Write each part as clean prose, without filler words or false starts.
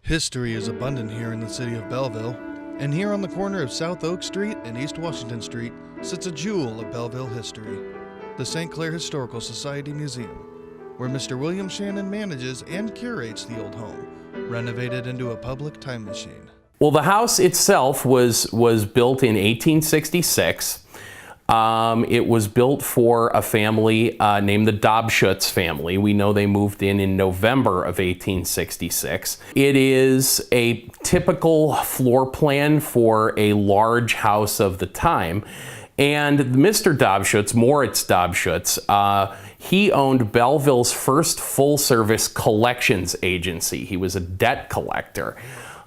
History is abundant here in the city of Belleville, and here on the corner of South Oak Street and East Washington Street sits a jewel of Belleville history, the St. Clair Historical Society Museum, where Mr. William Shannon manages and curates the old home, renovated into a public time machine. Well, the house itself was built in 1866. It was built for a family named the Dobschutz family. We know they moved in November of 1866. It is a typical floor plan for a large house of the time. And Mr. Dobschutz, Moritz Dobschutz, he owned Belleville's first full-service collections agency. He was a debt collector.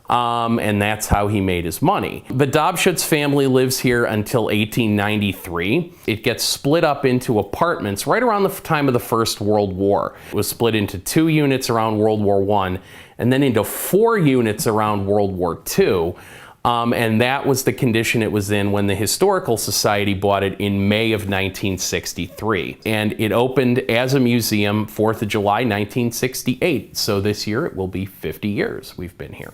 And that's how he made his money. The Dobschutz family lives here until 1893. It gets split up into apartments right around the time of the First World War. It was split into 2 units around World War I, and then into 4 units around World War II. And that was the condition it was in when the Historical Society bought it in May of 1963. And it opened as a museum 4th of July, 1968. So this year it will be 50 years we've been here.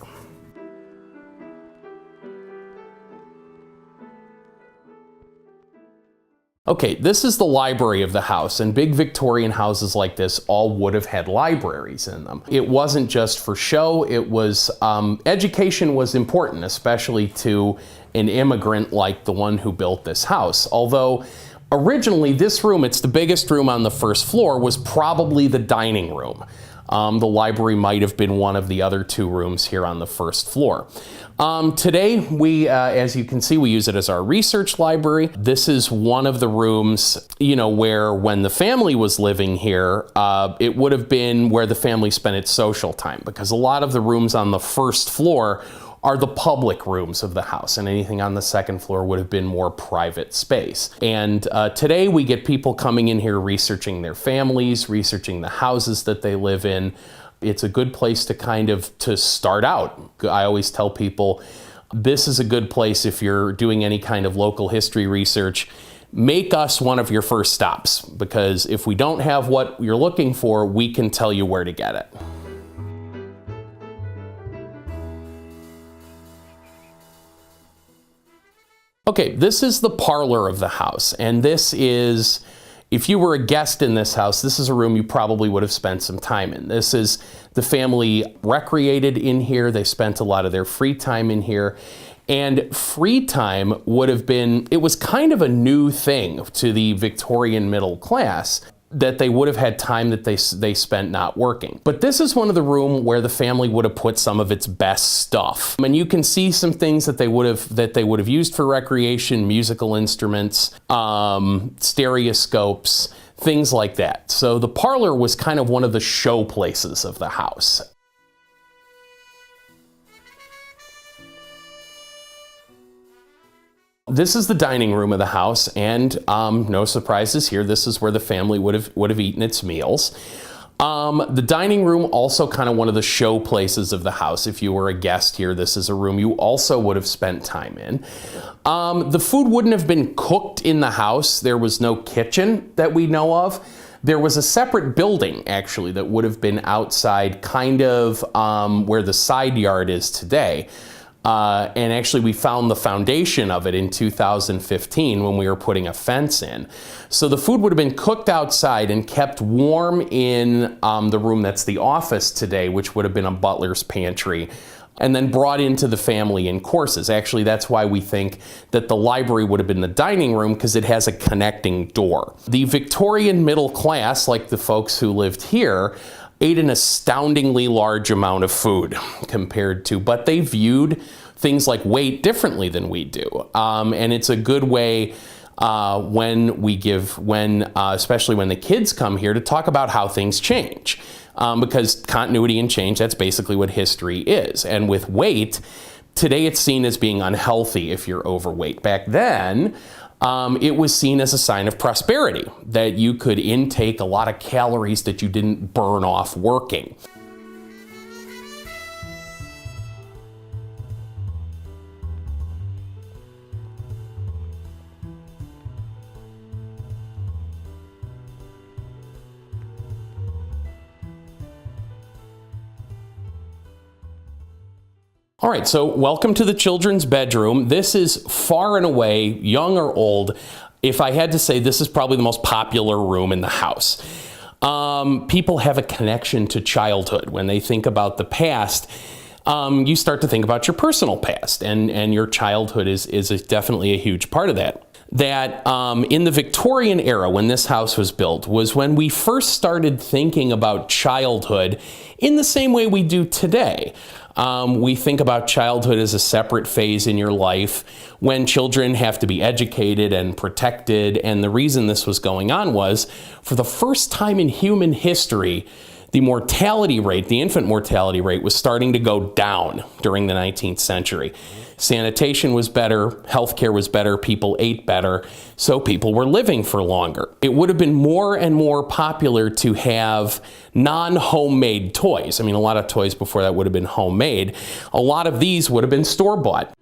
Okay, this is the library of the house, and big Victorian houses like this all would have had libraries in them. It wasn't just for show, it was, education was important, especially to an immigrant like the one who built this house. Although, originally this room, it's the biggest room on the first floor, was probably the dining room. The library might have been one of the other 2 rooms here on the first floor. Today, as you can see, we use it as our research library. This is one of the rooms, where when the family was living here, it would have been where the family spent its social time, because a lot of the rooms on the first floor are the public rooms of the house, and anything on the second floor would have been more private space. And today we get people coming in here researching their families, researching the houses that they live in. It's a good place to start out. I always tell people, this is a good place if you're doing any kind of local history research. Make us one of your first stops, because if we don't have what you're looking for, we can tell you where to get it. Okay, this is the parlor of the house, and this is, if you were a guest in this house, this is a room you probably would have spent some time in. This is, the family recreated in here, they spent a lot of their free time in here, and free time would have been, it was kind of a new thing to the Victorian middle class, that they would have had time that they spent not working. But this is one of the rooms where the family would have put some of its best stuff. And you can see some things that they would have used for recreation, musical instruments, stereoscopes, things like that. So the parlor was kind of one of the show places of the house. This is the dining room of the house, and no surprises here. This is where the family would have eaten its meals. The dining room, also kind of one of the show places of the house. If you were a guest here, this is a room you also would have spent time in. The food wouldn't have been cooked in the house. There was no kitchen that we know of. There was a separate building, actually, that would have been outside, kind of where the side yard is today. And actually we found the foundation of it in 2015 when we were putting a fence in. So the food would have been cooked outside and kept warm in the room that's the office today, which would have been a butler's pantry, and then brought into the family in courses. Actually, that's why we think that the library would have been the dining room, because it has a connecting door. The Victorian middle class, like the folks who lived here, ate an astoundingly large amount of food compared to, but they viewed things like weight differently than we do. And it's a good way especially when the kids come here, to talk about how things change. Because continuity and change, that's basically what history is. And with weight, today it's seen as being unhealthy if you're overweight. Back then, it was seen as a sign of prosperity, that you could intake a lot of calories that you didn't burn off working. All right, so welcome to the children's bedroom. This is far and away, young or old, if I had to say, this is probably the most popular room in the house. People have a connection to childhood. When they think about the past, you start to think about your personal past, and your childhood is definitely a huge part of that. That in the Victorian era, when this house was built, was when we first started thinking about childhood in the same way we do today. We think about childhood as a separate phase in your life when children have to be educated and protected. And the reason this was going on was, for the first time in human history, the mortality rate, the infant mortality rate, was starting to go down during the 19th century. Sanitation was better, healthcare was better, people ate better, so people were living for longer. It would have been more and more popular to have non-homemade toys. I mean, a lot of toys before that would have been homemade. A lot of these would have been store-bought.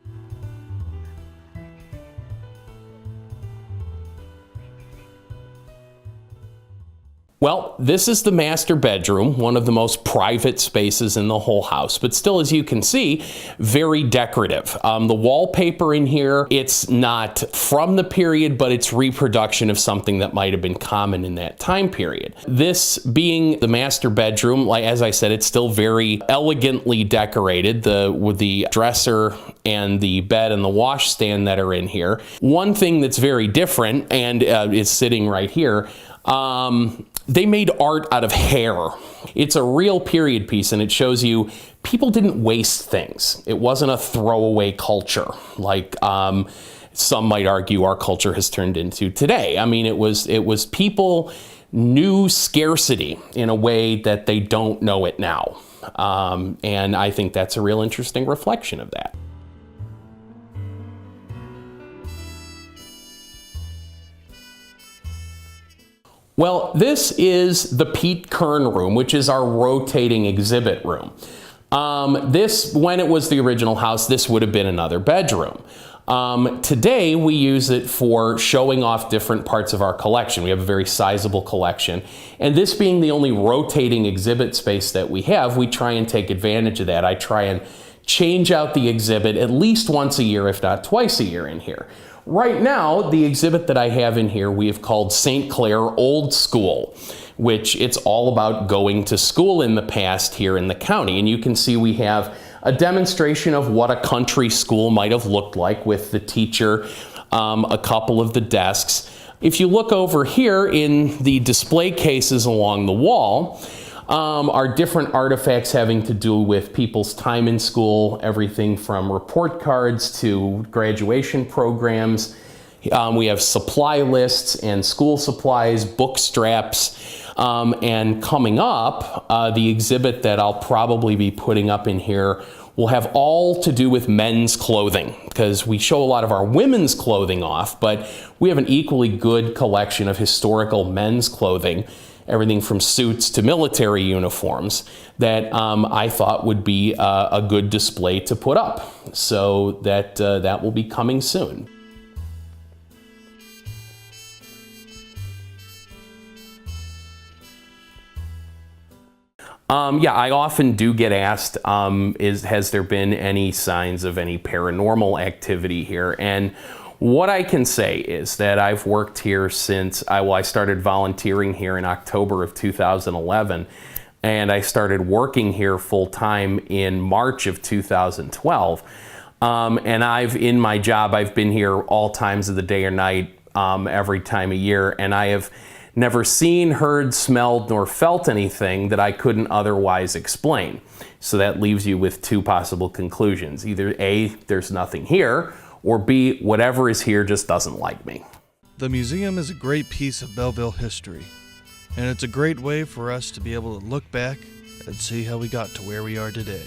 Well, this is the master bedroom, one of the most private spaces in the whole house, but still, as you can see, very decorative. The wallpaper in here, it's not from the period, but it's reproduction of something that might have been common in that time period. This being the master bedroom, like as I said, it's still very elegantly decorated, with the dresser and the bed and the washstand that are in here. One thing that's very different, and is sitting right here, they made art out of hair. It's a real period piece, and it shows you people didn't waste things. It wasn't a throwaway culture like some might argue our culture has turned into today. I mean, it was people knew scarcity in a way that they don't know it now. And I think that's a real interesting reflection of that. Well, this is the Pete Kern room, which is our rotating exhibit room. This, when it was the original house, this would have been another bedroom. Today, we use it for showing off different parts of our collection. We have a very sizable collection. And this being the only rotating exhibit space that we have, we try and take advantage of that. I try and change out the exhibit at least once a year, if not twice a year in here. Right now, the exhibit that I have in here, we have called St. Clair Old School, which it's all about going to school in the past here in the county. And you can see we have a demonstration of what a country school might have looked like with the teacher, a couple of the desks. If you look over here in the display cases along the wall, are different artifacts having to do with people's time in school, everything from report cards to graduation programs. We have supply lists and school supplies, book straps, and coming up, the exhibit that I'll probably be putting up in here will have all to do with men's clothing, because we show a lot of our women's clothing off, but we have an equally good collection of historical men's clothing, everything from suits to military uniforms, that I thought would be a good display to put up. So that will be coming soon. Yeah, I often do get asked, has there been any signs of any paranormal activity here? And what I can say is that I've worked here since I started volunteering here in October of 2011, and I started working here full time in March of 2012. And in my job, I've been here all times of the day or night, every time of year, and I have never seen, heard, smelled, nor felt anything that I couldn't otherwise explain. So that leaves you with two possible conclusions. Either A, there's nothing here, or B, whatever is here just doesn't like me. The museum is a great piece of Belleville history, and it's a great way for us to be able to look back and see how we got to where we are today.